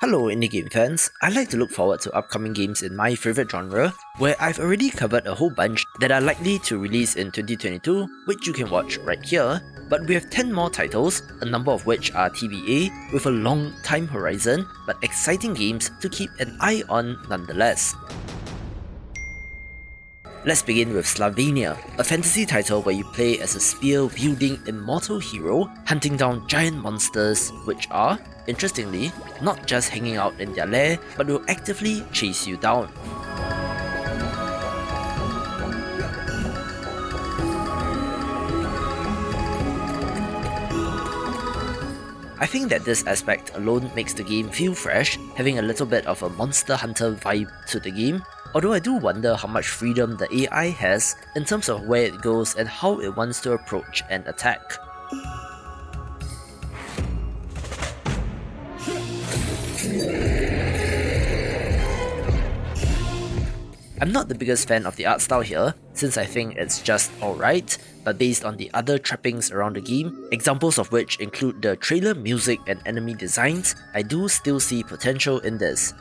Hello indie game fans, I like to look forward to upcoming games in my favourite genre, where I've already covered a whole bunch that are likely to release in 2022, which you can watch right here, but we have 10 more titles, a number of which are TBA, with a long time horizon, but exciting games to keep an eye on nonetheless. Let's begin with Slavania, a fantasy title where you play as a spear-wielding immortal hero hunting down giant monsters which are, interestingly, not just hanging out in their lair but will actively chase you down. I think that this aspect alone makes the game feel fresh, having a little bit of a Monster Hunter vibe to the game, although I do wonder how much freedom the AI has in terms of where it goes and how it wants to approach an attack. I'm not the biggest fan of the art style here, since I think it's just alright, but based on the other trappings around the game, examples of which include the trailer music and enemy designs, I do still see potential in this.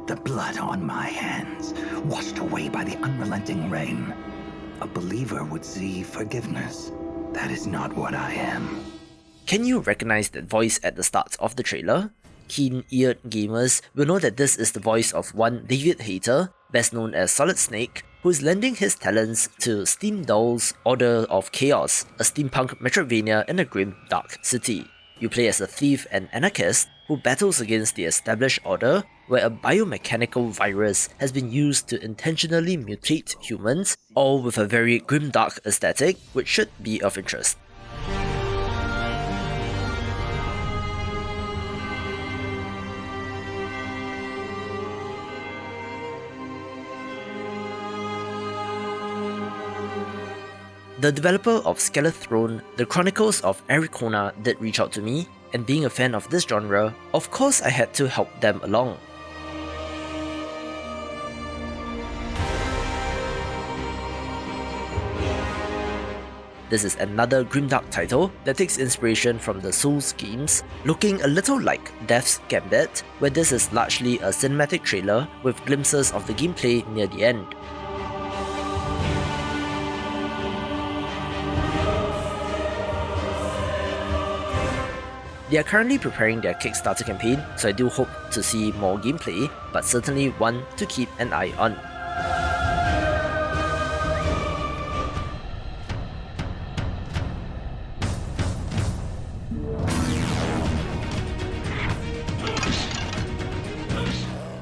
The blood on my hands, washed away by the unrelenting rain. A believer would see forgiveness. That is not what I am. Can you recognize that voice at the start of the trailer? Keen-eared gamers will know that this is the voice of one David Hayter, best known as Solid Snake, who is lending his talents to SteamDolls' Order of Chaos, a steampunk Metroidvania in a grim, dark city. You play as a thief and anarchist who battles against the established order, where a biomechanical virus has been used to intentionally mutate humans, all with a very grimdark aesthetic, which should be of interest. The developer of Skelethrone, the Chronicles of Ericona, did reach out to me, and being a fan of this genre, of course I had to help them along. This is another grimdark title that takes inspiration from the Souls games, looking a little like Death's Gambit, where this is largely a cinematic trailer with glimpses of the gameplay near the end. They are currently preparing their Kickstarter campaign, so I do hope to see more gameplay, but certainly one to keep an eye on.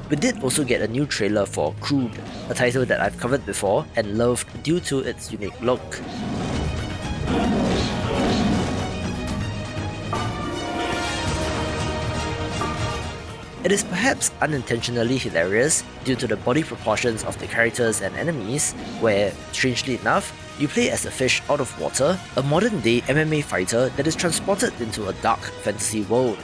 We did also get a new trailer for CRUDE, a title that I've covered before and loved due to its unique look. It is perhaps unintentionally hilarious due to the body proportions of the characters and enemies, where, strangely enough, you play as a fish out of water, a modern-day MMA fighter that is transported into a dark fantasy world.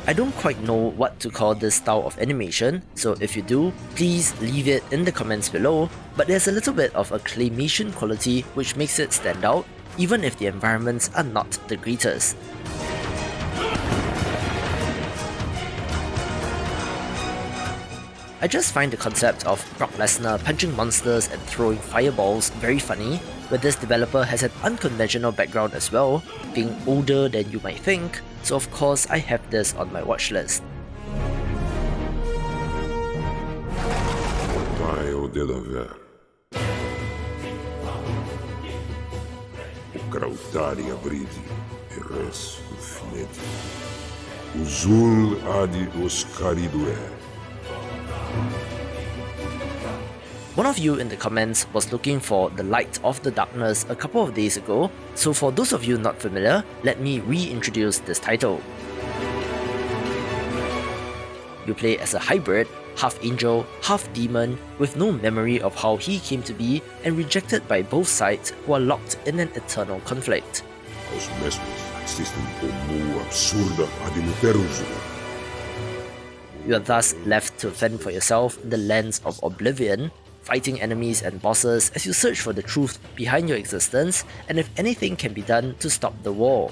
I don't quite know what to call this style of animation, so if you do, please leave it in the comments below, but there's a little bit of a claymation quality which makes it stand out, even if the environments are not the greatest. I just find the concept of Brock Lesnar punching monsters and throwing fireballs very funny, where this developer has an unconventional background as well, being older than you might think, so of course I have this on my watch list. Taio de la ver. O Krautari abridi, e res ufneti. Uzul adi oscaridue. One of you in the comments was looking for the Light of the Darkness a couple of days ago, so for those of you not familiar, let me reintroduce this title. You play as a hybrid, half angel, half demon, with no memory of how he came to be and rejected by both sides who are locked in an eternal conflict. Os mesmos Existem como absurda ad interruptum. You are thus left to fend for yourself in the lands of oblivion, fighting enemies and bosses as you search for the truth behind your existence and if anything can be done to stop the war.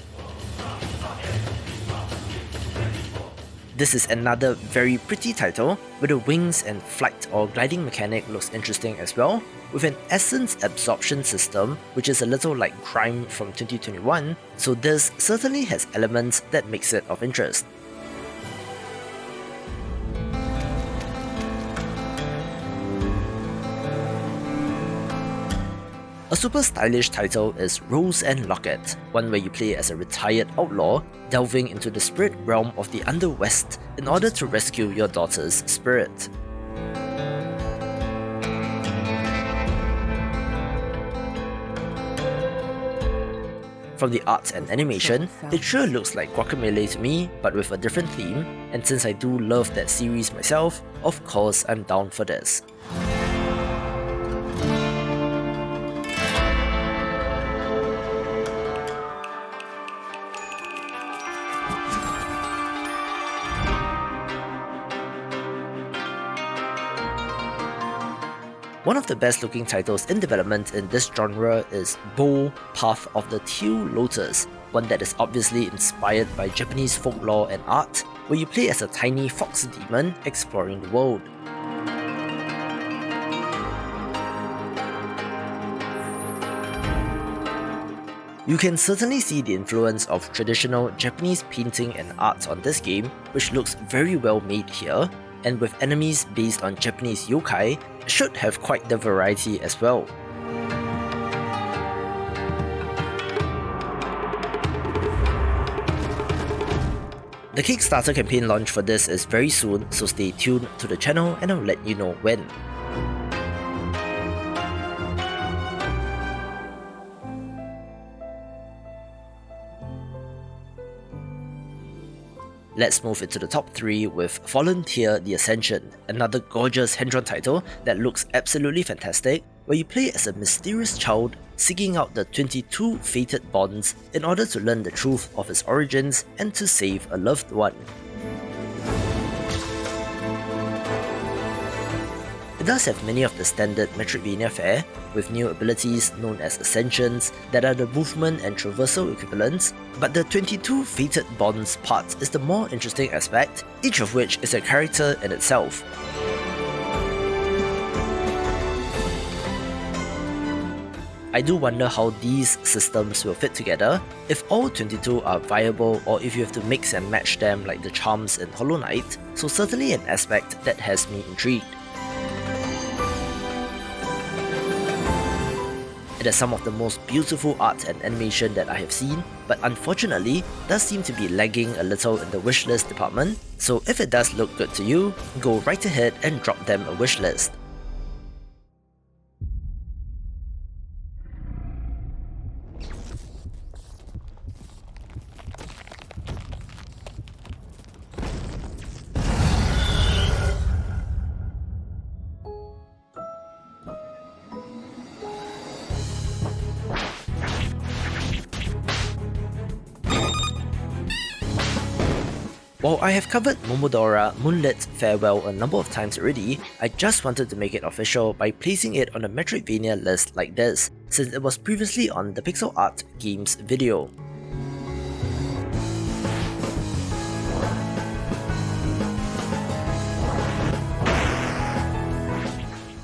This is another very pretty title, where the wings and flight or gliding mechanic looks interesting as well, with an essence absorption system which is a little like Crime from 2021, so this certainly has elements that makes it of interest. A super stylish title is Rose and Locket, one where you play as a retired outlaw, delving into the spirit realm of the Underwest in order to rescue your daughter's spirit. From the art and animation, it sure looks like Guacamelee to me, but with a different theme, and since I do love that series myself, of course I'm down for this. One of the best looking titles in development in this genre is Bow Path of the Teal Lotus, one that is obviously inspired by Japanese folklore and art, where you play as a tiny fox demon exploring the world. You can certainly see the influence of traditional Japanese painting and art on this game, which looks very well made here, and with enemies based on Japanese yokai, should have quite the variety as well. The Kickstarter campaign launch for this is very soon, so stay tuned to the channel and I'll let you know when. Let's move into the top 3 with Fallen Tear The Ascension, another gorgeous hand-drawn title that looks absolutely fantastic, where you play as a mysterious child seeking out the 22 fated bonds in order to learn the truth of his origins and to save a loved one. It does have many of the standard Metroidvania fare, with new abilities known as Ascensions that are the movement and traversal equivalents, but the 22 fated bonds part is the more interesting aspect, each of which is a character in itself. I do wonder how these systems will fit together, if all 22 are viable or if you have to mix and match them like the charms in Hollow Knight, so certainly an aspect that has me intrigued. It has some of the most beautiful art and animation that I have seen, but unfortunately does seem to be lagging a little in the wishlist department, so if it does look good to you, go right ahead and drop them a wishlist. While I have covered Momodora Moonlit Farewell a number of times already, I just wanted to make it official by placing it on a Metroidvania list like this, since it was previously on the Pixel Art Games video.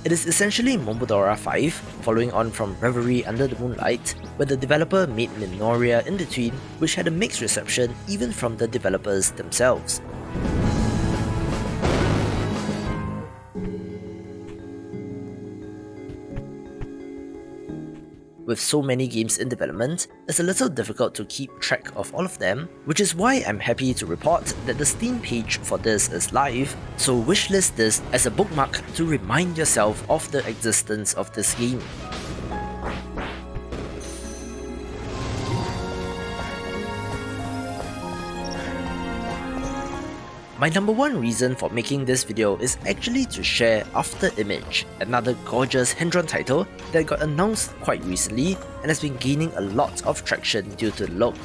It is essentially Momodora 5, following on from Reverie Under the Moonlight, where the developer made Minoria in between, which had a mixed reception even from the developers themselves. With so many games in development, it's a little difficult to keep track of all of them, which is why I'm happy to report that the Steam page for this is live, so wishlist this as a bookmark to remind yourself of the existence of this game. My number one reason for making this video is actually to share After Image, another gorgeous hand-drawn title that got announced quite recently and has been gaining a lot of traction due to the look.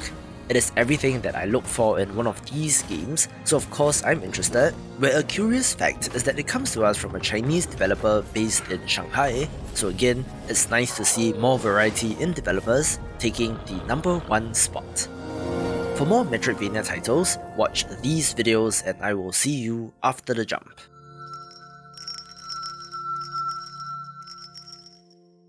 It is everything that I look for in one of these games, so of course I'm interested, where a curious fact is that it comes to us from a Chinese developer based in Shanghai, so again, it's nice to see more variety in developers taking the #1 spot. For more Metroidvania titles, watch these videos and I will see you after the jump.